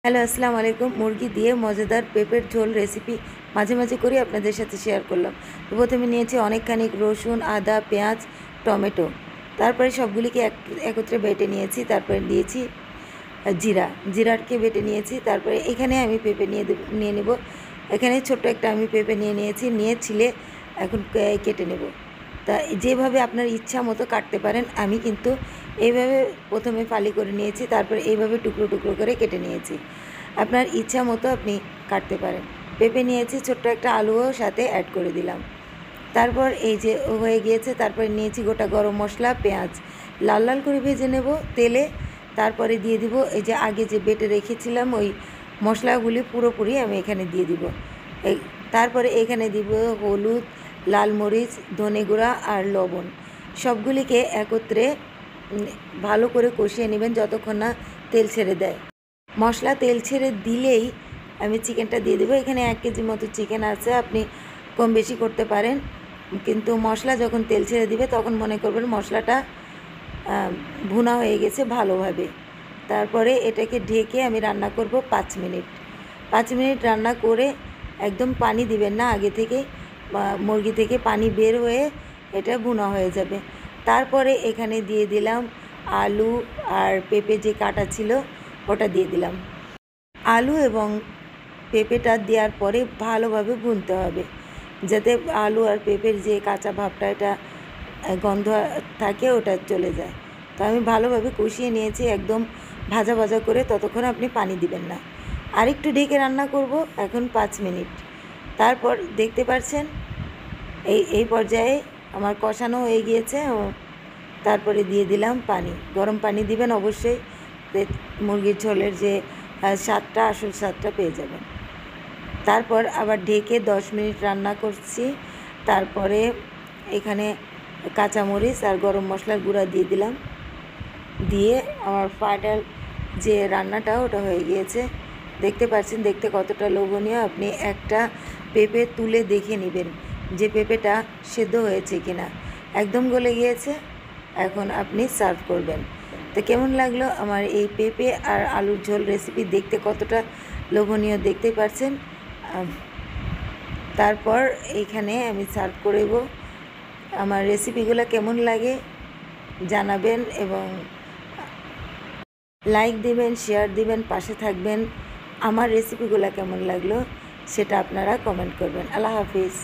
Hello, আসসালামু আলাইকুম। মুরগি দিয়ে মজাদার পেঁপের ঝোল রেসিপি মাঝে মাঝে করে আপনাদের সাথে শেয়ার করলাম। তো প্রথমে নিয়েছি অনেকখানি রসুন, আদা, পেঁয়াজ, টমেটো। তারপরে সবগুলিকে একত্রে বেটে নিয়েছি। তারপরে দিয়েছি জিরাকে বেটে নিয়েছি। তারপরে এখানে আমি পেঁপে নিয়ে নেব। এখানে ছোট্ট একটা আমি পেঁপে নিয়ে নিয়েছি, নিয়ে ছিলে এখন কেটে নেব। তা যেভাবে আপনার ইচ্ছা মতো কাটতে পারেন। আমি কিন্তু এইভাবে প্রথমে ফালি করে নিয়েছি, তারপরে এইভাবে টুকরো টুকরো করে কেটে নিয়েছি। আপনার ইচ্ছা মতো আপনি কাটতে পারেন। পেঁপে নিয়েছি, ছোট্ট একটা আলুও সাথে অ্যাড করে দিলাম। তারপর এই যে হয়ে গিয়েছে, তারপরে নিয়েছি গোটা গরম মশলা, পেঁয়াজ লাল লাল করে ভেজে নেব তেলে। তারপরে দিয়ে দিব এই যে আগে যে বেটে রেখেছিলাম ওই মশলাগুলি পুরোপুরি আমি এখানে দিয়ে দিব। তারপরে এখানে দিব হলুদ, লাল মরিচ, ধনে গুঁড়া আর লবণ। সবগুলিকে একত্রে ভালো করে কষিয়ে নেবেন যতক্ষণ না তেল ছেড়ে দেয়। মশলা তেল ছেড়ে দিলেই আমি চিকেনটা দিয়ে দেবো। এখানে 1 কেজি মতো চিকেন আছে, আপনি কম বেশি করতে পারেন। কিন্তু মশলা যখন তেল ছেড়ে দিবে তখন মনে করবেন মশলাটা ভুনা হয়ে গেছে ভালোভাবে। তারপরে এটাকে ঢেকে আমি রান্না করব 5 মিনিট। 5 মিনিট রান্না করে একদম পানি দিবেন না আগে থেকে, মুরগি থেকে পানি বের হয়ে এটা ভুনা হয়ে যাবে। তারপরে এখানে দিয়ে দিলাম আলু আর পেঁপে যে কাটা ছিল ওটা দিয়ে দিলাম। আলু এবং পেঁপেটা দেওয়ার পরে ভালোভাবে ভুনতে হবে, যাতে আলু আর পেঁপের যে কাঁচা ভাবটা এটা গন্ধ থাকে ওটা চলে যায়। তো আমি ভালোভাবে কষিয়ে নিয়েছি একদম ভাজা ভাজা করে, ততক্ষণ আপনি পানি দিবেন না। আরেকটু ঢেকে রান্না করব এখন 5 মিনিট। তারপর দেখতে পাচ্ছেন এই পর্যায়ে আমার কষানো হয়ে গিয়েছে। তারপরে দিয়ে দিলাম পানি, গরম পানি দিবেন অবশ্যই, মুরগির ঝোলের যে স্বাদটা, আসল স্বাদটা পেয়ে যাবেন। তারপর আবার ঢেকে 10 মিনিট রান্না করছি। তারপরে এখানে কাঁচামরিচ আর গরম মশলার গুঁড়া দিয়ে দিলাম। দিয়ে আমার ফাইনাল যে রান্নাটা ওটা হয়ে গিয়েছে। দেখতে পাচ্ছেন দেখতে কতটা লোভনীয়। আপনি একটা পেঁপে তুলে দেখে নেবেন যে পেঁপেটা সেদ্ধ হয়েছে কিনা। একদম গলে গিয়েছে। এখন আপনি সার্ভ করবেন। তো কেমন লাগলো আমার এই পেঁপে আর আলুর ঝোল রেসিপি? দেখতে কতটা লোভনীয় দেখতেই পাচ্ছেন। তারপর এইখানে আমি সার্ভ করব। আমার রেসিপিগুলো কেমন লাগে জানাবেন এবং লাইক দিবেন, শেয়ার দিবেন, পাশে থাকবেন। আমার রেসিপিগুলো কেমন লাগলো সেটা আপনারা কমেন্ট করবেন। আল্লাহ হাফিজ।